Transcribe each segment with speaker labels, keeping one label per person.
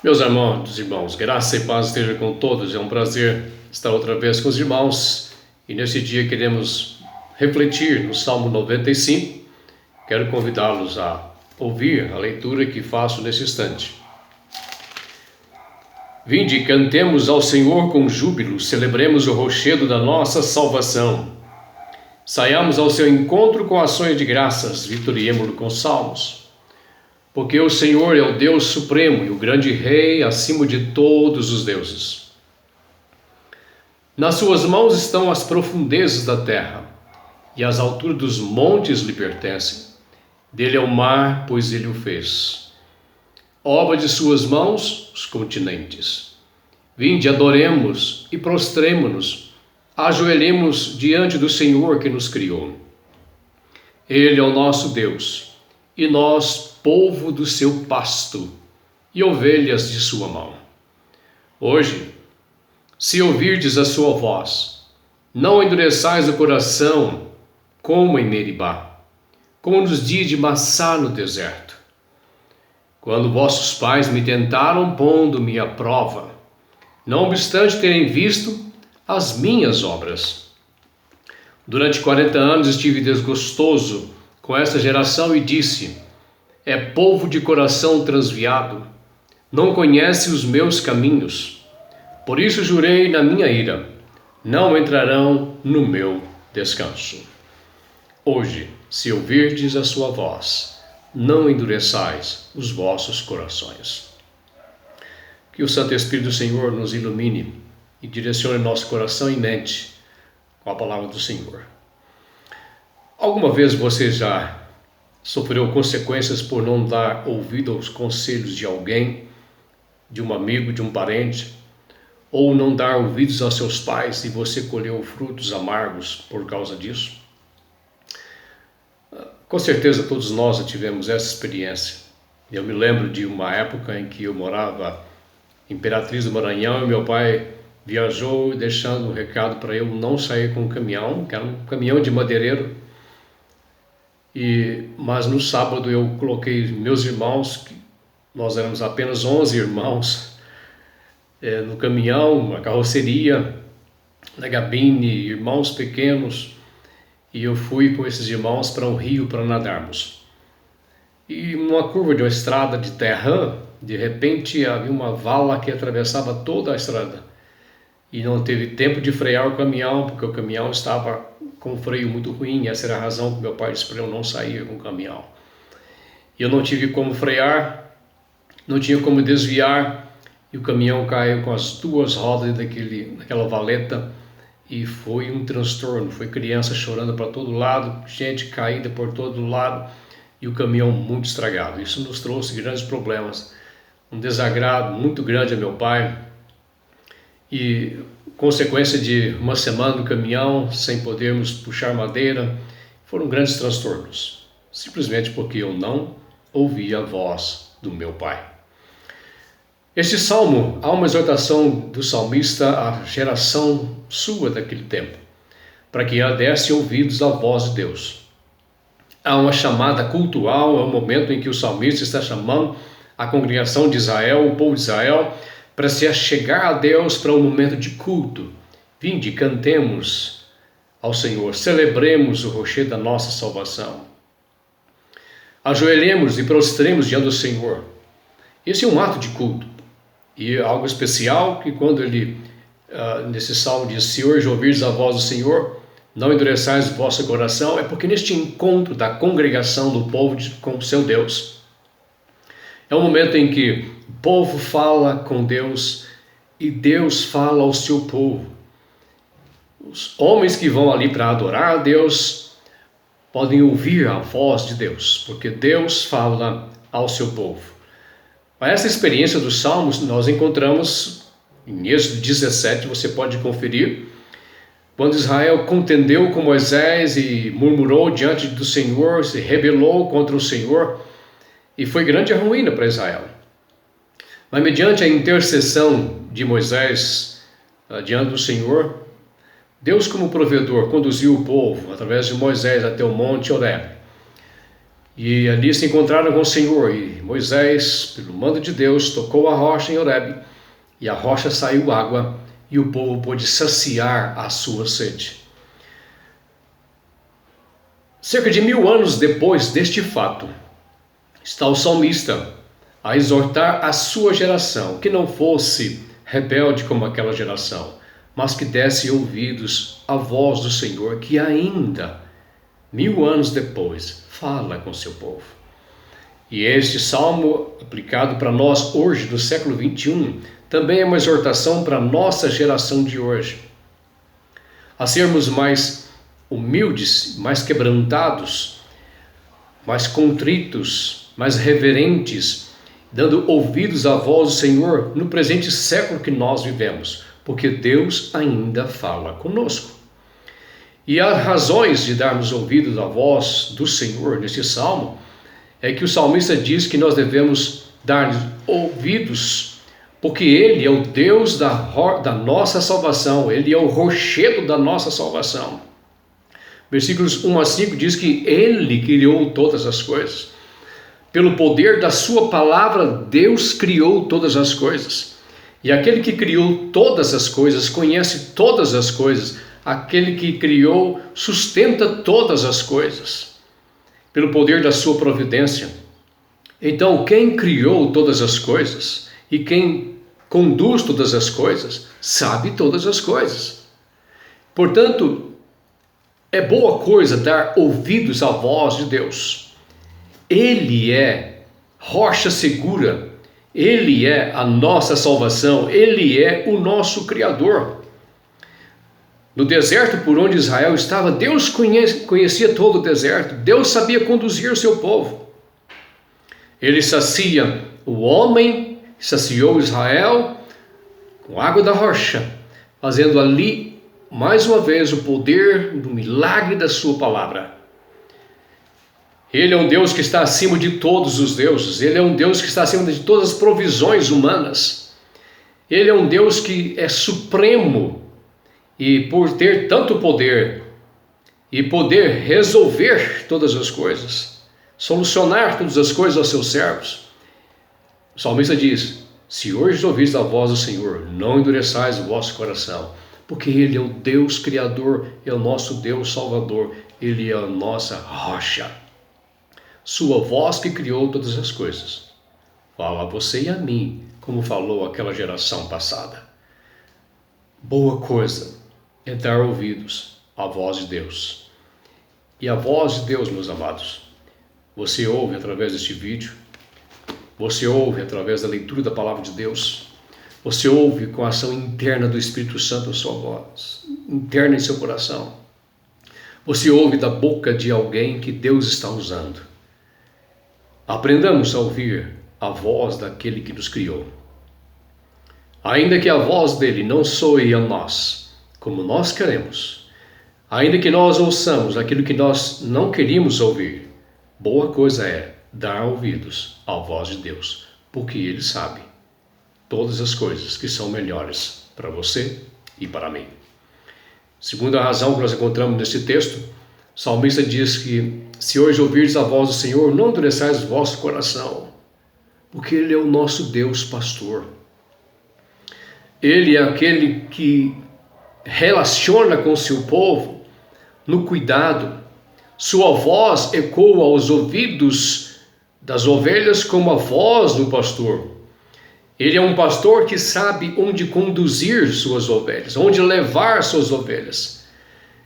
Speaker 1: Meus irmãos, graça e paz esteja com todos. É um prazer estar outra vez com os irmãos e nesse dia queremos refletir no Salmo 95. Quero convidá-los a ouvir a leitura que faço nesse instante. Vinde, cantemos ao Senhor com júbilo, celebremos o rochedo da nossa salvação. Saiamos ao seu encontro com ações de graças, vitoriemo-lo com salmos. Porque o Senhor é o Deus supremo e o grande Rei acima de todos os deuses. Nas suas mãos estão as profundezas da terra, e as alturas dos montes lhe pertencem. Dele é o mar, pois ele o fez. Obra de suas mãos, os continentes. Vinde, adoremos e prostremo-nos, ajoelhemos diante do Senhor que nos criou. Ele é o nosso Deus, e nós, povo do seu pasto, e ovelhas de sua mão. Hoje, se ouvirdes a sua voz, não endureçais o coração, como em Meribá, como nos dias de Massá no deserto, quando vossos pais me tentaram pondo-me à prova, não obstante terem visto as minhas obras. Durante 40 anos estive desgostoso com esta geração e disse: é povo de coração transviado, não conhece os meus caminhos. Por isso jurei na minha ira, não entrarão no meu descanso. Hoje, se ouvirdes a sua voz, não endureçais os vossos corações. Que o Santo Espírito do Senhor nos ilumine e direcione nosso coração e mente com a palavra do Senhor. Alguma vez você já sofreu consequências por não dar ouvido aos conselhos de alguém, de um amigo, de um parente, ou não dar ouvidos aos seus pais e você colheu frutos amargos por causa disso? Com certeza todos nós já tivemos essa experiência. Eu me lembro de uma época em que eu morava em Imperatriz do Maranhão e meu pai viajou deixando um recado para eu não sair com um caminhão, que era um caminhão de madeireiro. Mas no sábado eu coloquei meus irmãos, nós éramos apenas 11 irmãos, no caminhão, na carroceria, na gabine, irmãos pequenos, e eu fui com esses irmãos para um rio para nadarmos. E numa curva de uma estrada de terra, de repente havia uma vala que atravessava toda a estrada. E não teve tempo de frear o caminhão, porque o caminhão estava com um freio muito ruim. Essa era a razão que meu pai disse para eu não sair com o caminhão. Eu não tive como frear, não tinha como desviar, e o caminhão caiu com as duas rodas daquela valeta, e foi um transtorno. Foi criança chorando para todo lado, gente caída por todo lado, e o caminhão muito estragado. Isso nos trouxe grandes problemas, um desagrado muito grande a meu pai, e consequência de uma semana no caminhão, sem podermos puxar madeira, foram grandes transtornos, simplesmente porque eu não ouvi a voz do meu pai. Este salmo, há uma exortação do salmista à geração sua daquele tempo, para que ela desse ouvidos à voz de Deus. Há uma chamada cultural, é um momento em que o salmista está chamando a congregação de Israel, o povo de Israel, para se achegar a Deus para um momento de culto. Vinde, cantemos ao Senhor, celebremos o rochedo da nossa salvação. Ajoelhemos e prostremos diante do Senhor. Esse é um ato de culto. E é algo especial que quando ele, nesse salmo diz, se hoje ouvirdes a voz do Senhor, não endureçais o vosso coração, é porque neste encontro da congregação do povo com o seu Deus, é um momento em que o povo fala com Deus e Deus fala ao seu povo. Os homens que vão ali para adorar a Deus podem ouvir a voz de Deus, porque Deus fala ao seu povo. Mas essa experiência dos Salmos nós encontramos em Êxodo 17, você pode conferir, quando Israel contendeu com Moisés e murmurou diante do Senhor, se rebelou contra o Senhor, e foi grande a ruína para Israel. Mas mediante a intercessão de Moisés diante do Senhor, Deus como provedor conduziu o povo através de Moisés até o monte Horebe. E ali se encontraram com o Senhor, e Moisés, pelo mando de Deus, tocou a rocha em Horebe, e a rocha saiu água, e o povo pôde saciar a sua sede. Cerca de 1000 anos depois deste fato, está o salmista a exortar a sua geração, que não fosse rebelde como aquela geração, mas que desse ouvidos à voz do Senhor, que ainda, 1000 anos depois, fala com seu povo. E este salmo, aplicado para nós hoje, do século 21, também é uma exortação para a nossa geração de hoje, a sermos mais humildes, mais quebrantados, mais contritos, mais reverentes, dando ouvidos à voz do Senhor no presente século que nós vivemos, porque Deus ainda fala conosco. E as razões de darmos ouvidos à voz do Senhor neste salmo é que o salmista diz que nós devemos dar ouvidos, porque Ele é o Deus da nossa salvação, Ele é o rochedo da nossa salvação. Versículos 1 a 5 diz que Ele criou todas as coisas. Pelo poder da sua palavra, Deus criou todas as coisas. E aquele que criou todas as coisas, conhece todas as coisas. Aquele que criou, sustenta todas as coisas. Pelo poder da sua providência. Então, quem criou todas as coisas e quem conduz todas as coisas, sabe todas as coisas. Portanto, é boa coisa dar ouvidos à voz de Deus. Ele é rocha segura, Ele é a nossa salvação, Ele é o nosso Criador. No deserto por onde Israel estava, Deus conhecia todo o deserto, Deus sabia conduzir o seu povo. Ele sacia o homem, saciou Israel com água da rocha, fazendo ali, mais uma vez, o poder do milagre da sua palavra. Ele é um Deus que está acima de todos os deuses. Ele é um Deus que está acima de todas as provisões humanas. Ele é um Deus que é supremo. E por ter tanto poder e poder resolver todas as coisas, solucionar todas as coisas aos seus servos, o salmista diz: se hoje ouvis a voz do Senhor, não endureçais o vosso coração, porque Ele é o Deus Criador, é o nosso Deus Salvador, Ele é a nossa rocha. Sua voz que criou todas as coisas, fala a você e a mim, como falou aquela geração passada. Boa coisa é dar ouvidos à voz de Deus. E a voz de Deus, meus amados, você ouve através deste vídeo, você ouve através da leitura da palavra de Deus, você ouve com a ação interna do Espírito Santo a sua voz, interna em seu coração. Você ouve da boca de alguém que Deus está usando. Aprendamos a ouvir a voz daquele que nos criou. Ainda que a voz dele não soe a nós, como nós queremos, ainda que nós ouçamos aquilo que nós não queríamos ouvir, boa coisa é dar ouvidos à voz de Deus, porque Ele sabe todas as coisas que são melhores para você e para mim. Segunda razão que nós encontramos nesse texto, o salmista diz que se hoje ouvirdes a voz do Senhor, não endureçais o vosso coração, porque Ele é o nosso Deus pastor. Ele é aquele que relaciona com o seu povo no cuidado. Sua voz ecoa aos ouvidos das ovelhas como a voz do pastor. Ele é um pastor que sabe onde conduzir suas ovelhas, onde levar suas ovelhas.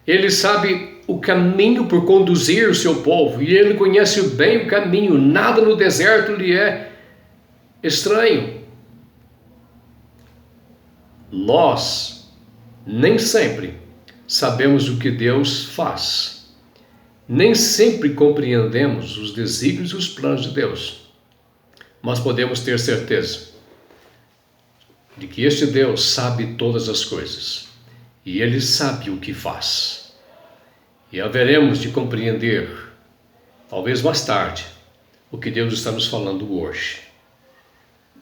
Speaker 1: Ele sabe o caminho por conduzir o seu povo, e ele conhece bem o caminho, nada no deserto lhe é estranho. Nós nem sempre sabemos o que Deus faz, nem sempre compreendemos os desígnios e os planos de Deus, mas podemos ter certeza de que este Deus sabe todas as coisas, e Ele sabe o que faz. E haveremos de compreender, talvez mais tarde, o que Deus está nos falando hoje.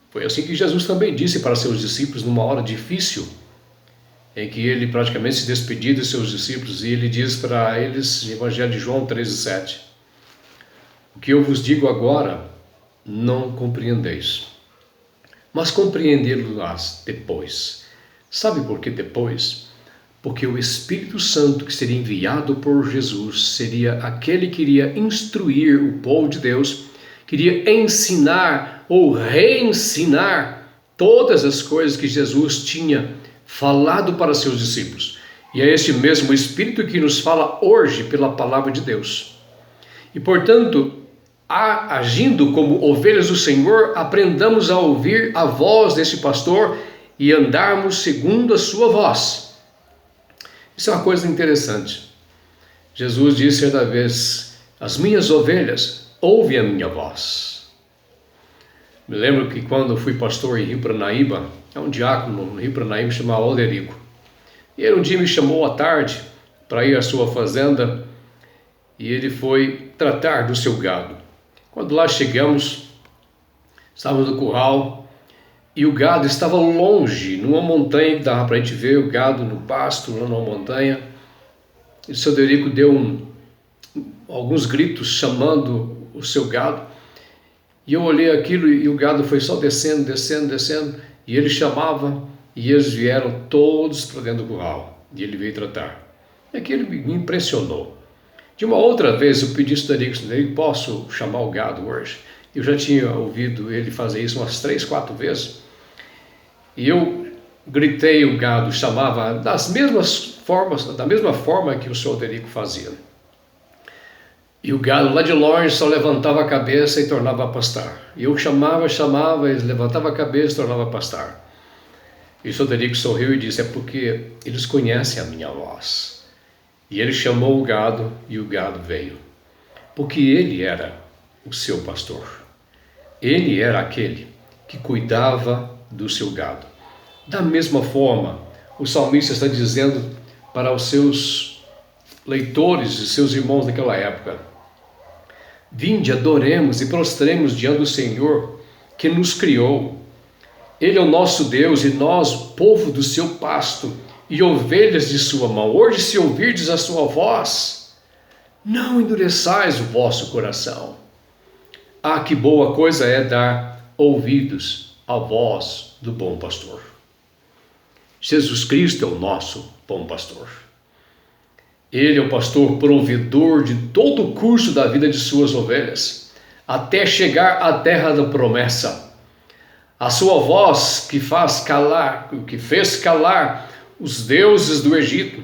Speaker 1: Foi assim que Jesus também disse para seus discípulos numa hora difícil, em que ele praticamente se despediu de seus discípulos, e ele diz para eles, no Evangelho de João 13:7, O que eu vos digo agora, não compreendeis, mas compreendê-lo-ás depois. Sabe por que depois? Porque o Espírito Santo que seria enviado por Jesus seria aquele que iria instruir o povo de Deus, queria ensinar ou reensinar todas as coisas que Jesus tinha falado para seus discípulos. E é este mesmo Espírito que nos fala hoje pela palavra de Deus. E portanto, agindo como ovelhas do Senhor, aprendamos a ouvir a voz desse pastor e andarmos segundo a sua voz. Isso é uma coisa interessante. Jesus disse certa vez: as minhas ovelhas ouvem a minha voz. Me lembro que quando fui pastor em Rio Paranaíba, um diácono no Rio Paranaíba chamado Alderico. E ele um dia me chamou à tarde para ir à sua fazenda e ele foi tratar do seu gado. Quando lá chegamos, estávamos no curral e o gado estava longe, numa montanha que dava para a gente ver o gado no pasto, lá numa montanha. E o seu Alderico deu alguns gritos chamando o seu gado. E eu olhei aquilo e o gado foi só descendo, descendo, descendo. E ele chamava e eles vieram todos para dentro do curral. E ele veio tratar. E aquilo me impressionou. De uma outra vez eu pedi ao Alderico: posso chamar o gado hoje? Eu já tinha ouvido ele fazer isso umas 3, 4 vezes. E eu gritei, o gado chamava da mesma forma que o senhor Alderico fazia. E o gado lá de longe só levantava a cabeça e tornava a pastar. E eu chamava, ele levantava a cabeça e tornava a pastar. E o senhor Alderico sorriu e disse: é porque eles conhecem a minha voz. E ele chamou o gado e o gado veio. Porque ele era o seu pastor. Ele era aquele que cuidava do seu gado. Da mesma forma, o salmista está dizendo para os seus leitores e seus irmãos daquela época: vinde, adoremos e prostremos diante do Senhor que nos criou. Ele é o nosso Deus e nós, povo do seu pasto e ovelhas de sua mão. Hoje, se ouvirdes a sua voz, não endureçais o vosso coração. Ah, que boa coisa é dar ouvidos à voz do bom pastor. Jesus Cristo é o nosso bom pastor. Ele é o pastor provedor de todo o curso da vida de suas ovelhas, até chegar à terra da promessa. A sua voz que fez calar os deuses do Egito,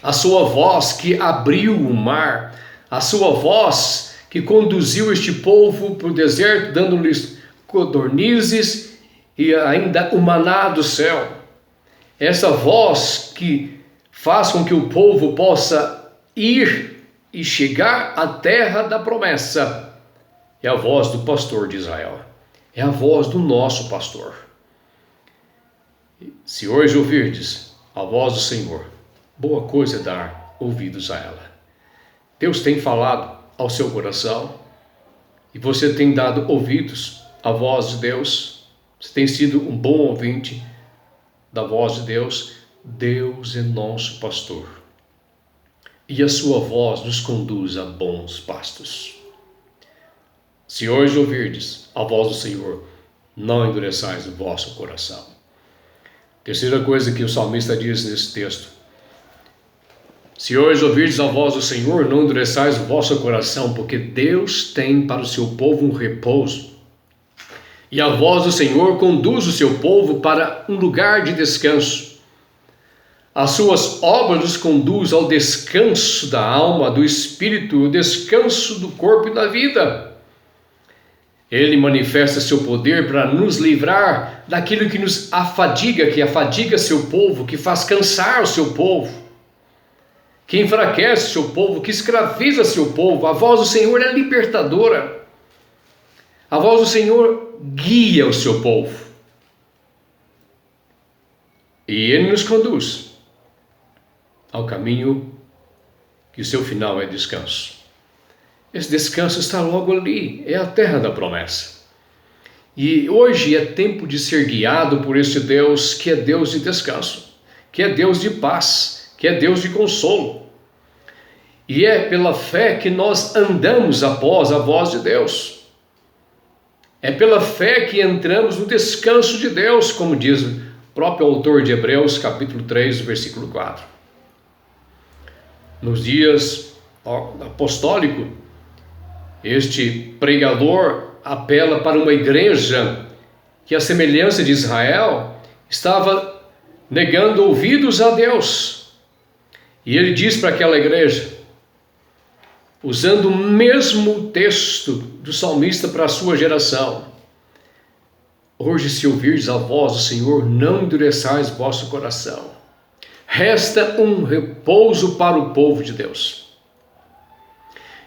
Speaker 1: a sua voz que abriu o mar, a sua voz que conduziu este povo para o deserto, dando-lhes codornizes e ainda o maná do céu. Essa voz que faz com que o povo possa ir e chegar à terra da promessa é a voz do pastor de Israel, é a voz do nosso pastor. Se hoje ouvirdes a voz do Senhor, boa coisa é dar ouvidos a ela. Deus tem falado ao seu coração e você tem dado ouvidos à voz de Deus. Você tem sido um bom ouvinte da voz de Deus. Deus é nosso pastor e a sua voz nos conduz a bons pastos. Se hoje ouvirdes a voz do Senhor, não endureçais o vosso coração. Terceira coisa que o salmista diz nesse texto: se hoje ouvirdes a voz do Senhor, não endureçais o vosso coração, porque Deus tem para o seu povo um repouso. E a voz do Senhor conduz o seu povo para um lugar de descanso. As suas obras nos conduz ao descanso da alma, do espírito, o descanso do corpo e da vida. Ele manifesta seu poder para nos livrar daquilo que nos afadiga, que afadiga seu povo, que faz cansar o seu povo, que enfraquece seu povo, que escraviza seu povo. A voz do Senhor é libertadora. A voz do Senhor guia o seu povo. E Ele nos conduz ao caminho que o seu final é descanso. Esse descanso está logo ali, é a terra da promessa. E hoje é tempo de ser guiado por esse Deus que é Deus de descanso, que é Deus de paz, que é Deus de consolo. E é pela fé que nós andamos após a voz de Deus. É pela fé que entramos no descanso de Deus, como diz o próprio autor de Hebreus, capítulo 3, versículo 4. Nos dias apostólicos, este pregador apela para uma igreja que, à semelhança de Israel, estava negando ouvidos a Deus. E ele diz para aquela igreja, usando o mesmo texto do salmista para a sua geração: hoje, se ouvirdes a voz do Senhor, não endureçais vosso coração. Resta um repouso para o povo de Deus.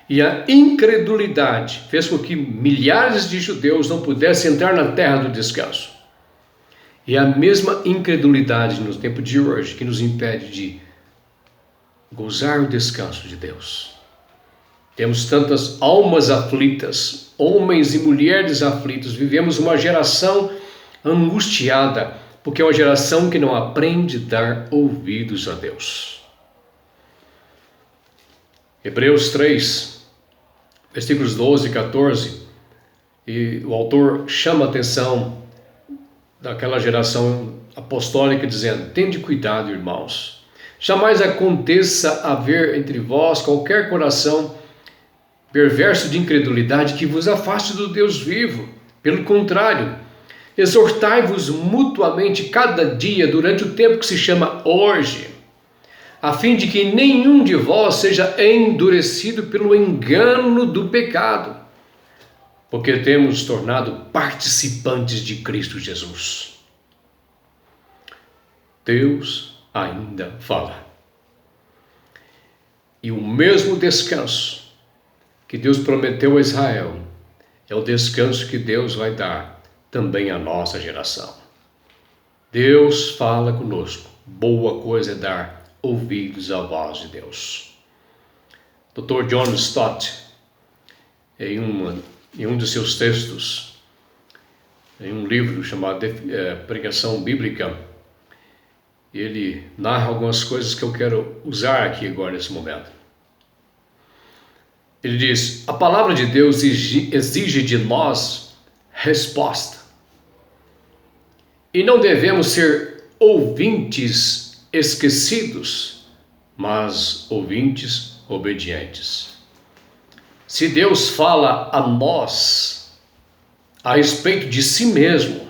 Speaker 1: E a incredulidade fez com que milhares de judeus não pudessem entrar na terra do descanso. E a mesma incredulidade no tempo de hoje que nos impede de gozar o descanso de Deus. Temos tantas almas aflitas, homens e mulheres aflitos. Vivemos uma geração angustiada, porque é uma geração que não aprende a dar ouvidos a Deus. Hebreus 3, versículos 12 e 14, e o autor chama a atenção daquela geração apostólica, dizendo: tende cuidado, irmãos, jamais aconteça haver entre vós qualquer coração perverso de incredulidade que vos afaste do Deus vivo. Pelo contrário, exortai-vos mutuamente cada dia durante o tempo que se chama hoje, a fim de que nenhum de vós seja endurecido pelo engano do pecado, porque temos tornado participantes de Cristo Jesus. Deus ainda fala. E o mesmo descanso que Deus prometeu a Israel é o descanso que Deus vai dar também à nossa geração. Deus fala conosco. Boa coisa é dar ouvidos à voz de Deus. Dr. John Stott, em um dos seus textos, em um livro chamado Pregação Bíblica, ele narra algumas coisas que eu quero usar aqui agora nesse momento. Ele diz: a palavra de Deus exige de nós resposta. E não devemos ser ouvintes esquecidos, mas ouvintes obedientes. Se Deus fala a nós a respeito de si mesmo,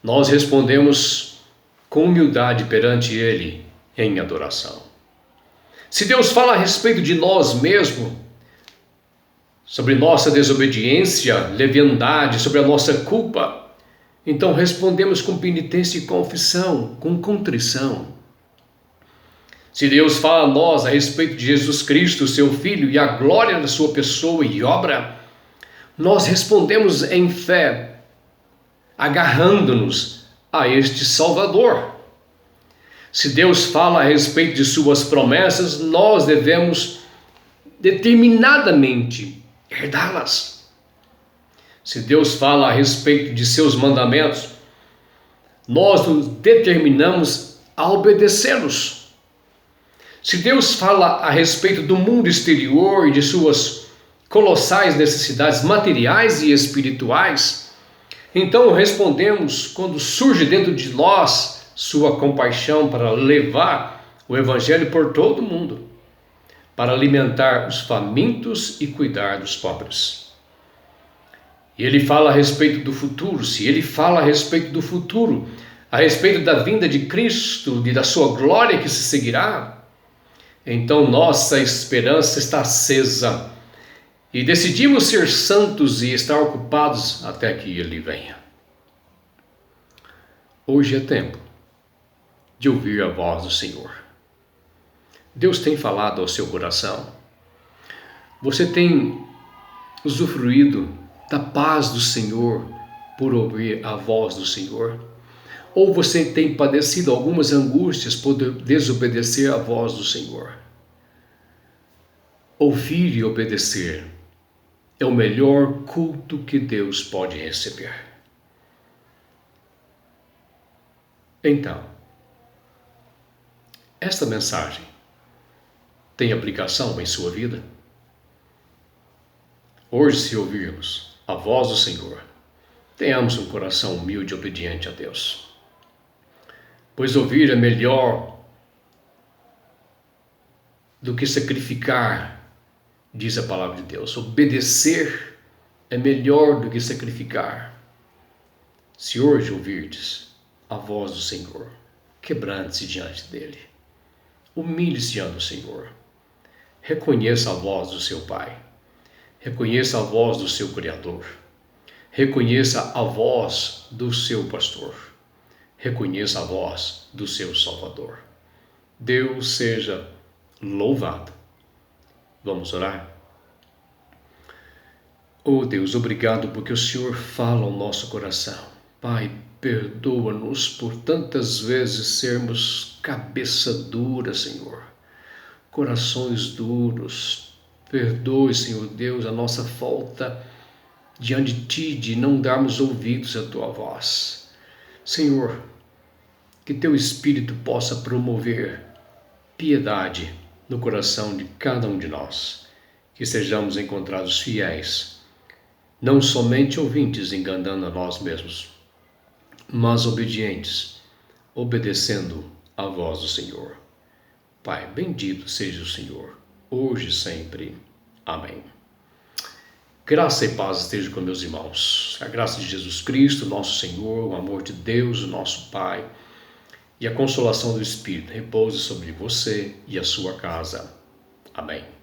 Speaker 1: nós respondemos com humildade perante Ele em adoração. Se Deus fala a respeito de nós mesmos, sobre nossa desobediência, leviandade, sobre a nossa culpa, então respondemos com penitência e confissão, com contrição. Se Deus fala a nós a respeito de Jesus Cristo, seu Filho, e a glória da sua pessoa e obra, nós respondemos em fé, agarrando-nos a este Salvador. Se Deus fala a respeito de suas promessas, nós devemos determinadamente herdá-las. Se Deus fala a respeito de seus mandamentos, nós nos determinamos a obedecê-los. Se Deus fala a respeito do mundo exterior e de suas colossais necessidades materiais e espirituais, então respondemos quando surge dentro de nós sua compaixão para levar o Evangelho por todo o mundo, para alimentar os famintos e cuidar dos pobres. E ele fala a respeito do futuro. Se ele fala a respeito do futuro, a respeito da vinda de Cristo e da sua glória que se seguirá, então nossa esperança está acesa e decidimos ser santos e estar ocupados até que ele venha. Hoje é tempo de ouvir a voz do Senhor. Deus tem falado ao seu coração. Você tem usufruído da paz do Senhor por ouvir a voz do Senhor? Ou você tem padecido algumas angústias por desobedecer à voz do Senhor? Ouvir e obedecer é o melhor culto que Deus pode receber. Então, esta mensagem tem aplicação em sua vida? Hoje, se ouvirmos a voz do Senhor, tenhamos um coração humilde e obediente a Deus. Pois ouvir é melhor do que sacrificar, diz a palavra de Deus. Obedecer é melhor do que sacrificar. Se hoje ouvirdes a voz do Senhor, quebrante-se diante dele. Humilhe-se diante do Senhor. Reconheça a voz do seu Pai. Reconheça a voz do seu Criador. Reconheça a voz do seu pastor. Reconheça a voz do seu Salvador. Deus seja louvado. Vamos orar? Oh Deus, obrigado porque o Senhor fala ao nosso coração. Pai, perdoa-nos por tantas vezes sermos cabeça dura, Senhor. Corações duros. Perdoe, Senhor Deus, a nossa falta diante de Ti, de não darmos ouvidos à Tua voz. Senhor, que Teu Espírito possa promover piedade no coração de cada um de nós. Que sejamos encontrados fiéis, não somente ouvintes enganando a nós mesmos, mas obedientes, obedecendo a voz do Senhor. Pai, bendito seja o Senhor, hoje e sempre. Amém. Graça e paz esteja com meus irmãos. A graça de Jesus Cristo, nosso Senhor, o amor de Deus, o nosso Pai, e a consolação do Espírito repouse sobre você e a sua casa. Amém.